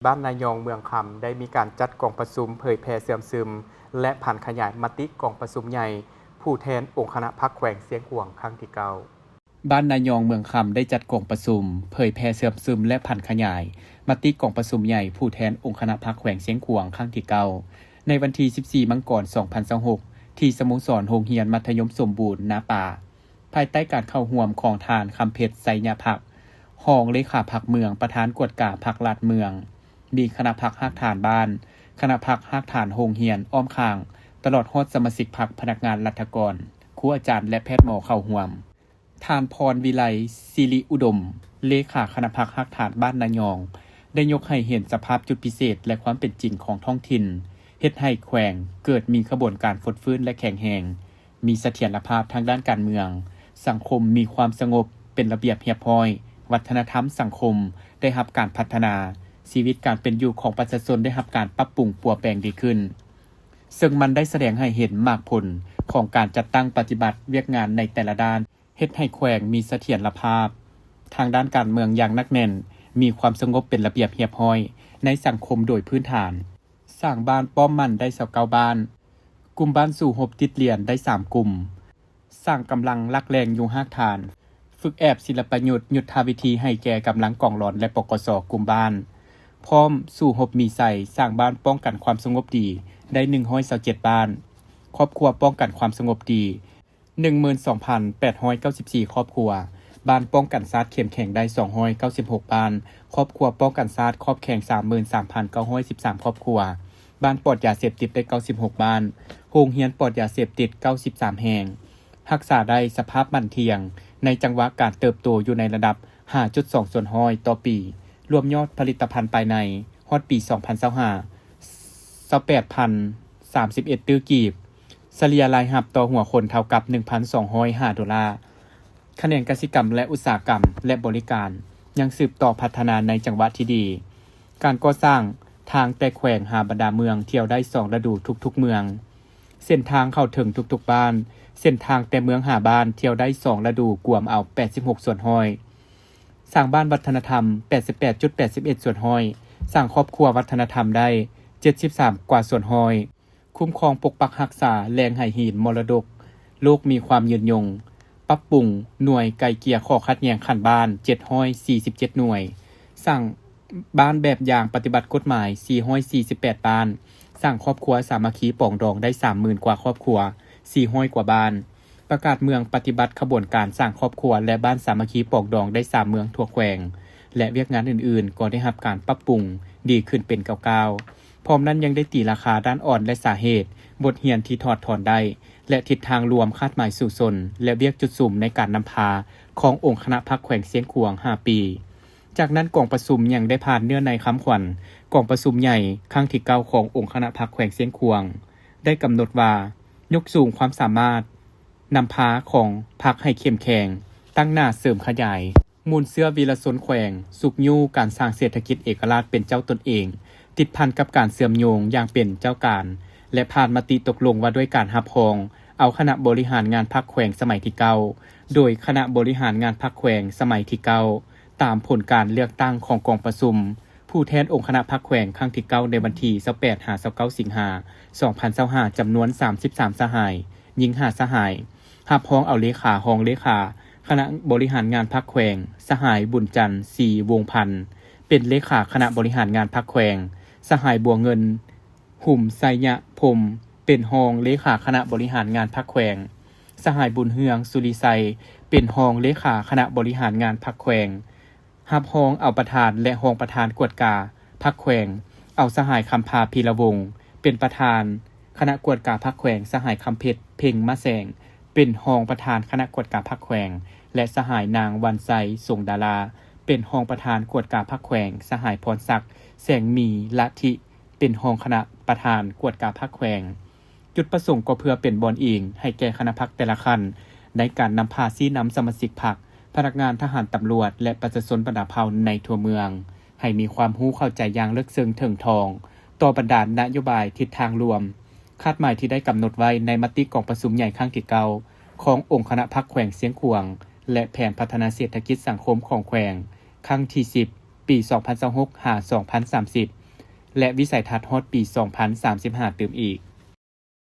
บ้านนายองเมืองคำได้มีการจัดกองประชุมเผยแพร่เสื่อมซึมและผันขยายมติกองประชุมใหญ่ผู้แทนองค์คณะพรรคแขวงเสียงขวางครั้งที่9บ้านนายองเมืองคำได้จัดกองประชุมเผยแพร่เสื่อมซึมและผันขยายมติกองประชุมใหญ่ผู้แทนองค์คณะพรรคแขวงเสียงขวางครั้งที่9ในวันที่14 มังกร 2026ที่สโมสรโรงเรียนมัธยมสมบูรณ์นาป่าภายใต้การเข้าร่วมของทานคำเพชรไสยภักดิ์รองเลขาพรรคเมืองประธานกวดกาพรรคลาดเมืองมีคณะพรรคฮักฐานบ้านคณะพรรคฮักฐานโรงเรียนอ้อมข้างตลอดฮอดสมาชิกพรรคพนักงานรัฐกรครูอาจารย์และแพทย์หมอเข้าร่วมทานพรวิไลศิริอุดมเลขาคณะพรรคฮักฐานบ้านนายองได้ยกให้เห็นสภาพจุดพิเศษและความเป็นจริงของท้องถิ่นเฮ็ดให้แขวงเกิดมีขบวนการฟดฟื้นและแข็งแรงมีเสถียรภาพทางด้านการเมืองสังคมมีความสงบเป็นระเบียบเรียบร้อยวัฒนธรรมสังคมได้รับการพัฒนาชีวิตการเป็นอยู่ของประชาชนได้รับการปรับปรุงปัวแปลงดีขึ้นซึ่งมันได้แสดงให้เห็นมากผลของการจัดตั้งปฏิบัติเวียกงานในแต่ละด้านเฮ็ดให้แขวงมีเสถียรภาพทางด้านการเมืองอย่างนักแน่นมีความสงบเป็นระเบียบเรียบร้อยในสังคมโดยพื้นฐานสร้างบ้านป้อมมันได้29บ้านกลุ่มบ้านสู่หบติดเรียนได้3กลุ่มสร้างกำลังลักแรงอยู่ฮักฐานฝึกแอบศิลปยุทธ์ยุทธวิธีให้แก่กำลังกองร้อนและปกสกลุ่มบ้านพร้อมสู่หบมีใส่สร้างบ้านป้องกันความสงบดีได้127บ้านครอบครัวป้องกันความสงบดี 12,894 ครอบครัวบ้านป้องกันซาดเข้มแข็งได้296บ้านครอบครัวป้องกันซาดครอบแข็ง 33,913 ครอบครัวบ้านปลอดยาเสพติดได้96บ้านโรงเรียนปลอดยาเสพติด93แห่งรักษาได้สภาพมั่นเทียงในจังหวะการเติบโตอยู่ในระดับ 5.2 ส่วนห้อยต่อปีรวมยอดผลิตภัณฑ์ภายในฮอดปี 2025 28,031 ตื้อกีบเฉลี่ยรายรับต่อหัวคนเท่ากับ 1,205 ดอลลาร์คะแนนกสิกรรมและอุตสาหกรรมและบริการยังสืบต่อพัฒนาในจังหวะที่ดีการก่อสร้างทางแต่แขวงหาบรรดาเมืองเที่ยวได้2ฤดูทุกๆเมืองเส้นทางเข้าถึงทุกๆบ้านเส้นทางแต่เมืองหาบ้านเที่ยวได้2ฤดูกวมเอา86ส่วนห้อยสร้างบ้านวัฒนธรรม 88.81 ส่วนห้อยสร้างครอบครัววัฒนธรรมได้73กว่าส่วนห้อยคุ้มครองปกปักรักษาแหล่งไหหินมรดกโลกมีความยืนยงปรับปรุงหน่วยไกลเกลี่ยข้อขัดแย้งขันบ้าน747หน่วยสร้างบ้านแบบอย่างปฏิบัติกฎหมาย448บ้านสร้างครอบครัวสามัคคีปองดองได้ 30,000 กว่าครอบครัว400กว่าบ้านประกาศเมืองปฏิบัติขบวนการสร้างครอบครัวและบ้านสามัคคีปองดองได้3เมืองทั่วแขวงและเวียกงานอื่นๆก็ได้รับการปรับปรุงดีขึ้นเป็นก้าวๆพร้อมนั้นยังได้ตีราคาด้านอ่อนและสาเหตุบทเรียนที่ถอดถอนได้และทิศทางรวมคาดหมายสู่ชนและเวียกจุดสุ่มในการนำพาขององค์คณะพรรคแขวงเสียงขวาง5ปีจากนั้นกองประชุมยังได้ผ่านเนื้อในคำขวัญกองประชุมใหญ่ครั้งที่9ขององค์คณะพรรคแขวงเสียงขวางได้กำหนดว่ายกสูงความสามารถนำพาของพรรคให้เข้มแข็งตั้งหน้าเสริมขยายมูลเสื้อวีรชนแขวงสุกยู่การสร้างเศรษฐกิจเอกราชเป็นเจ้าตนเองติดพันกับการเสื่อมโยงอย่างเป็นเจ้าการและผ่านมติตกลงว่าด้วยการรับรองเอาคณะบริหารงานพรรคแขวงสมัยที่9โดยคณะบริหารงานพรรคแขวงสมัยที่9ตามผลการเลือกตั้งของกองประชุมผู้แทนองค์คณะพรรคแขวงครั้งที่9ในวันที่28-29 สิงหาคม 2025จำนวน33สหายหญิง5สหายรับรองเอาเลขาห้องเลขาคณะบริหารงานพรรคแขวงสหายบุญจันทร์ศรีวงศ์พันธ์เป็นเลขาคณะบริหารงานพรรคแขวงสหายบัวเงินหุ่มไสยพรมเป็นรองเลขาคณะบริหารงานพรรคแขวงสหายบุญเฮืองสุริไซเป็นรองเลขาคณะบริหารงานพรรคแขวงรับรองเอาประธานและรองประธานกวดกาพรรคแขวงเอาสหายคำพาพีระวงศ์เป็นประธานคณะกวดกาพรรคแขวงสหายคำเพชรเพ่งมะแสงเป็นรองประธานคณะกวดกาพรรคแขวงและสหายนางวันไซสงดาราเป็นรองประธานกวดกาพรรคแขวงสหายพรศักดิ์แสงมีละทิเป็นรองคณะประธานกวดกาพรรคแขวงจุดประสงค์ก็เพื่อเป็นบอนอิงให้แก่คณะพรรคแต่ละขั้นในการนำพาชี้นำสมาชิกพรรคพนักงานทหารตำรวจและประชาชนบรรดาเผ่าในทั่วเมืองให้มีความรู้เข้าใจอย่างลึกซึ้งถึงทองต่อบรรดา นโยบายทิศทางรวมคาดหมายที่ได้กำหนดไว้ในมติกองประชุมใหญ่ครั้งที่9ขององค์คณะพรรคแขวงเสียงขวางและแผนพัฒนาเศรษฐกิจสังคมของแขวงครั้งที่10 ปี 2026 หา 2030 และวิสัยทัศน์ฮอดปี 2035 เติมอีก